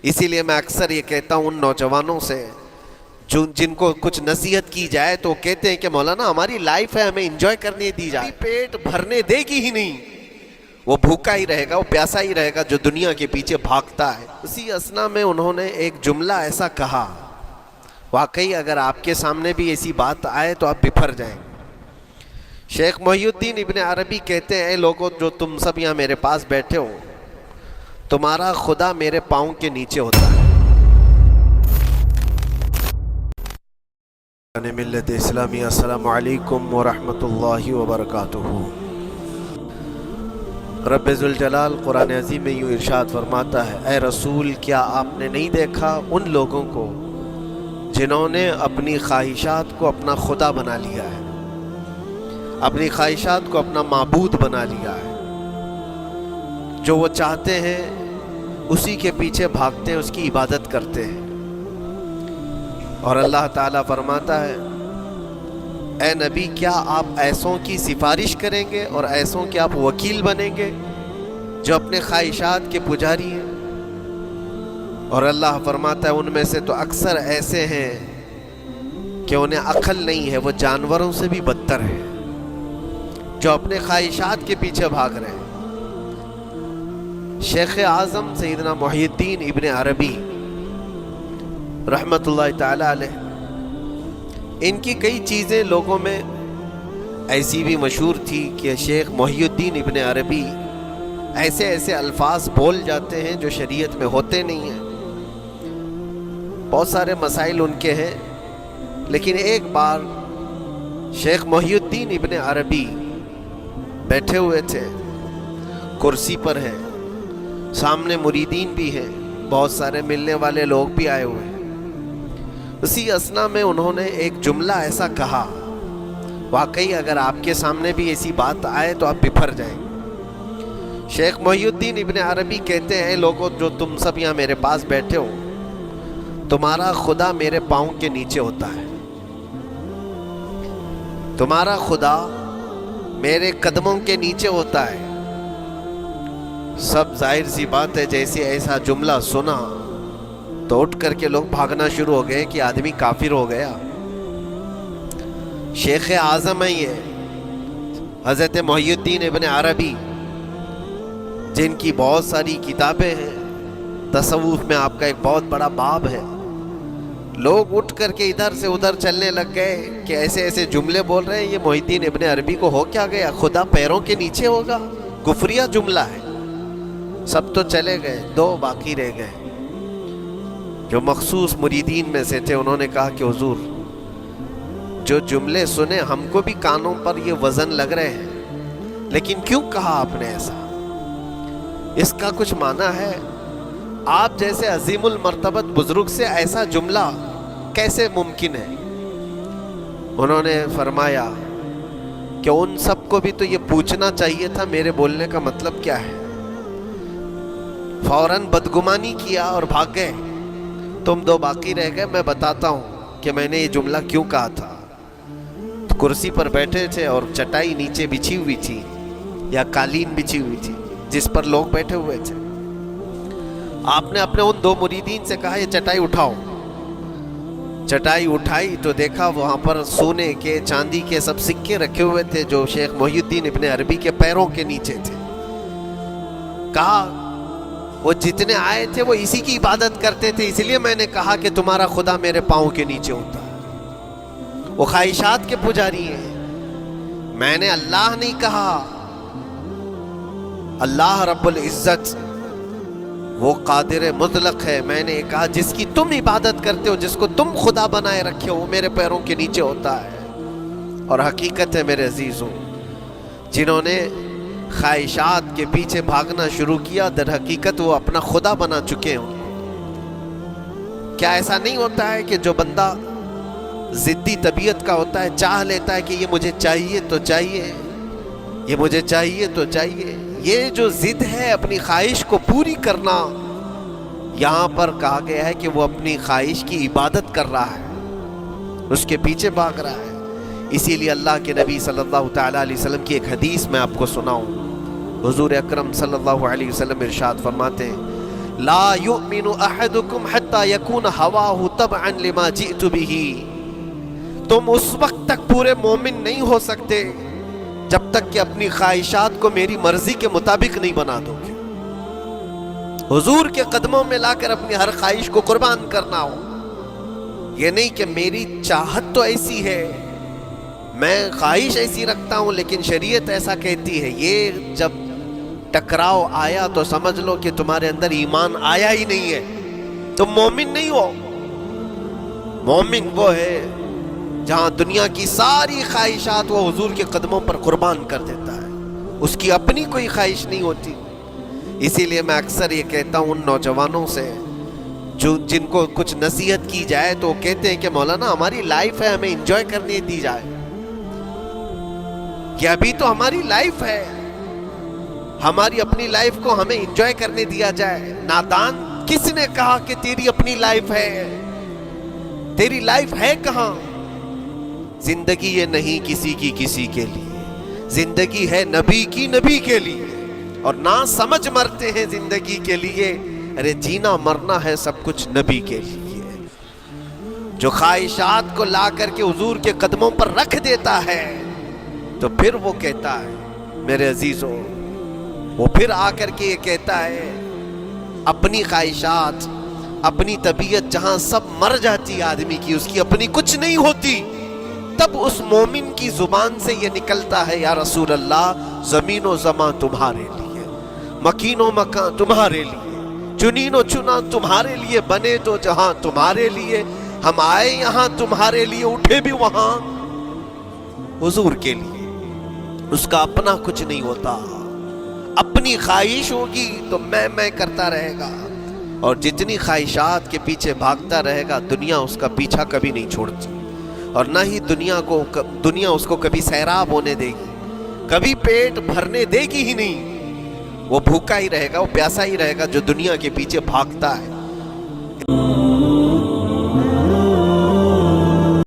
اسی لیے میں اکثر یہ کہتا ہوں ان نوجوانوں سے جن کو کچھ نصیحت کی جائے تو کہتے ہیں کہ مولانا ہماری لائف ہے، ہمیں انجوائے کرنے دی جائے، پیٹ بھرنے دے گی ہی نہیں، وہ بھوکا ہی رہے گا، وہ پیاسا ہی رہے گا جو دنیا کے پیچھے بھاگتا ہے۔ اسی اثنا میں انہوں نے ایک جملہ ایسا کہا، واقعی اگر آپ کے سامنے بھی ایسی بات آئے تو آپ بفر جائیں۔ شیخ محی الدین ابن عربی کہتے ہیں، اے لوگوں جو تم سب یہاں میرے پاس بیٹھے ہو، تمہارا خدا میرے پاؤں کے نیچے ہوتا ہے۔ ملت اسلامی، السلام علیکم ورحمۃ اللہ وبرکاتہ۔ رب ذوالجلال قرآن عظیم میں یوں ارشاد فرماتا ہے، اے رسول کیا آپ نے نہیں دیکھا ان لوگوں کو جنہوں نے اپنی خواہشات کو اپنا خدا بنا لیا ہے، اپنی خواہشات کو اپنا معبود بنا لیا ہے، جو وہ چاہتے ہیں اسی کے پیچھے بھاگتے ہیں، اس کی عبادت کرتے ہیں۔ اور اللہ تعالیٰ فرماتا ہے، اے نبی کیا آپ ایسوں کی سفارش کریں گے اور ایسوں کے آپ وکیل بنیں گے جو اپنے خواہشات کے پجاری ہیں؟ اور اللہ فرماتا ہے ان میں سے تو اکثر ایسے ہیں کہ انہیں عقل نہیں ہے، وہ جانوروں سے بھی بدتر ہیں، جو اپنے خواہشات کے پیچھے بھاگ رہے ہیں۔ شیخ اعظم سیدنا محی الدین ابن عربی رحمۃ اللہ تعالی علیہ، ان کی کئی چیزیں لوگوں میں ایسی بھی مشہور تھی کہ شیخ محی الدین ابن عربی ایسے ایسے الفاظ بول جاتے ہیں جو شریعت میں ہوتے نہیں ہیں۔ بہت سارے مسائل ان کے ہیں، لیکن ایک بار شیخ محی الدین ابن عربی بیٹھے ہوئے تھے، کرسی پر ہیں، سامنے مریدین بھی ہیں، بہت سارے ملنے والے لوگ بھی آئے ہوئے ہیں۔ اسی اثنا میں انہوں نے ایک جملہ ایسا کہا، واقعی اگر آپ کے سامنے بھی ایسی بات آئے تو آپ بفر جائیں۔ شیخ محی الدین ابن عربی کہتے ہیں، اے لوگوں جو تم سب یہاں میرے پاس بیٹھے ہو، تمہارا خدا میرے پاؤں کے نیچے ہوتا ہے، تمہارا خدا میرے قدموں کے نیچے ہوتا ہے۔ سب ظاہر سی بات ہے، جیسے ایسا جملہ سنا تو اٹھ کر کے لوگ بھاگنا شروع ہو گئے کہ آدمی کافر ہو گیا۔ شیخ اعظم ہے یہ حضرت محی الدین ابن عربی، جن کی بہت ساری کتابیں ہیں، تصوف میں آپ کا ایک بہت بڑا باب ہے۔ لوگ اٹھ کر کے ادھر سے ادھر چلنے لگ گئے کہ ایسے ایسے جملے بول رہے ہیں، یہ محی الدین ابن عربی کو ہو کیا گیا، خدا پیروں کے نیچے ہوگا، کفریہ جملہ ہے۔ سب تو چلے گئے، دو باقی رہ گئے جو مخصوص مریدین میں سے تھے۔ انہوں نے کہا کہ حضور جو جملے سنے ہم کو بھی کانوں پر یہ وزن لگ رہے ہیں، لیکن کیوں کہا آپ نے ایسا؟ اس کا کچھ معنی ہے؟ آپ جیسے عظیم المرتبت بزرگ سے ایسا جملہ کیسے ممکن ہے؟ انہوں نے فرمایا کہ ان سب کو بھی تو یہ پوچھنا چاہیے تھا میرے بولنے کا مطلب کیا ہے، فوراً بدگمانی کیا اور بھاگ گئے۔ تم دو باقی رہ گئے، میں بتاتا ہوں کہ میں نے یہ جملہ کیوں کہا تھا۔ تو کرسی پر بیٹھے تھے اور چٹائی نیچے بچھی ہوئی تھی یا قالین بچھی ہوئی تھی جس پر لوگ بیٹھے ہوئے تھے۔ آپ نے اپنے ان دو مریدین سے کہا یہ چٹائی اٹھاؤ۔ چٹائی اٹھائی تو دیکھا وہاں پر سونے کے چاندی کے سب سکے رکھے ہوئے تھے جو شیخ محی الدین ابن عربی کے پیروں کے نیچے تھے۔ کہا وہ جتنے آئے تھے وہ اسی کی عبادت کرتے تھے، اس لیے میں نے کہا کہ تمہارا خدا میرے پاؤں کے نیچے ہوتا ہے، وہ خواہشات کے پجاری ہیں۔ میں نے اللہ نہیں کہا، اللہ رب العزت وہ قادر مطلق ہے۔ میں نے کہا جس کی تم عبادت کرتے ہو، جس کو تم خدا بنائے رکھے ہو، وہ میرے پیروں کے نیچے ہوتا ہے۔ اور حقیقت ہے میرے عزیزوں، جنہوں نے خواہشات کے پیچھے بھاگنا شروع کیا، در حقیقت وہ اپنا خدا بنا چکے ہوں۔ کیا ایسا نہیں ہوتا ہے کہ جو بندہ ضدی طبیعت کا ہوتا ہے، چاہ لیتا ہے کہ یہ مجھے چاہیے تو چاہیے، یہ مجھے چاہیے تو چاہیے، یہ جو ضد ہے اپنی خواہش کو پوری کرنا، یہاں پر کہا گیا ہے کہ وہ اپنی خواہش کی عبادت کر رہا ہے، اس کے پیچھے بھاگ رہا ہے۔ اسی لیے اللہ کے نبی صلی اللہ تعالیٰ علیہ وسلم کی ایک حدیث میں آپ کو سناؤں۔ حضور اکرم صلی اللہ علیہ وسلم ارشاد فرماتے ہیں، لا یؤمن احدکم حتی یکون ہواہ تبعا لما جئت بہ، تم اس وقت تک پورے مومن نہیں ہو سکتے جب تک کہ اپنی خواہشات کو میری مرضی کے مطابق نہیں بنا دو گے۔ حضور کے قدموں میں لا کر اپنی ہر خواہش کو قربان کرنا ہو، یہ نہیں کہ میری چاہت تو ایسی ہے، میں خواہش ایسی رکھتا ہوں لیکن شریعت ایسا کہتی ہے، یہ جب ٹکراؤ آیا تو سمجھ لو کہ تمہارے اندر ایمان آیا ہی نہیں ہے، تم مومن نہیں ہو۔ مومن وہ ہے جہاں دنیا کی ساری خواہشات وہ حضور کے قدموں پر قربان کر دیتا ہے، اس کی اپنی کوئی خواہش نہیں ہوتی۔ اسی لیے میں اکثر یہ کہتا ہوں ان نوجوانوں سے جن کو کچھ نصیحت کی جائے تو وہ کہتے ہیں کہ مولانا ہماری لائف ہے، ہمیں انجوائے کرنے دی جائے، کہ ابھی تو ہماری لائف ہے، ہماری اپنی لائف کو ہمیں انجوائے کرنے دیا جائے۔ نادان، کس نے کہا کہ تیری اپنی لائف ہے؟ تیری لائف ہے کہاں؟ زندگی یہ نہیں کسی کی کسی کے لیے، زندگی ہے نبی کی نبی کے لیے، اور نہ سمجھ مرتے ہیں زندگی کے لیے، ارے جینا مرنا ہے سب کچھ نبی کے لیے۔ جو خواہشات کو لا کر کے حضور کے قدموں پر رکھ دیتا ہے تو پھر وہ کہتا ہے میرے عزیزوں، وہ پھر آ کر کے یہ کہتا ہے اپنی خواہشات، اپنی طبیعت جہاں سب مر جاتی ہے آدمی کی، اس کی اپنی کچھ نہیں ہوتی، تب اس مومن کی زبان سے یہ نکلتا ہے یا رسول اللہ زمین و زمان تمہارے لیے، مکین و مکان تمہارے لیے، چنین و چنا تمہارے لیے، بنے تو جہاں تمہارے لیے، ہم آئے یہاں تمہارے لیے، اٹھے بھی وہاں حضور کے لیے۔ اس کا اپنا کچھ نہیں ہوتا، اپنی خواہش ہوگی تو میں کرتا رہے گا، اور جتنی خواہشات کے پیچھے بھاگتا رہے گا دنیا اس کا پیچھا کبھی نہیں چھوڑتی، اور نہ ہی دنیا اس کو کبھی سیراب ہونے دے گی، کبھی پیٹ بھرنے دے گی ہی نہیں، وہ بھوکا ہی رہے گا، وہ پیاسا ہی رہے گا جو دنیا کے پیچھے بھاگتا ہے۔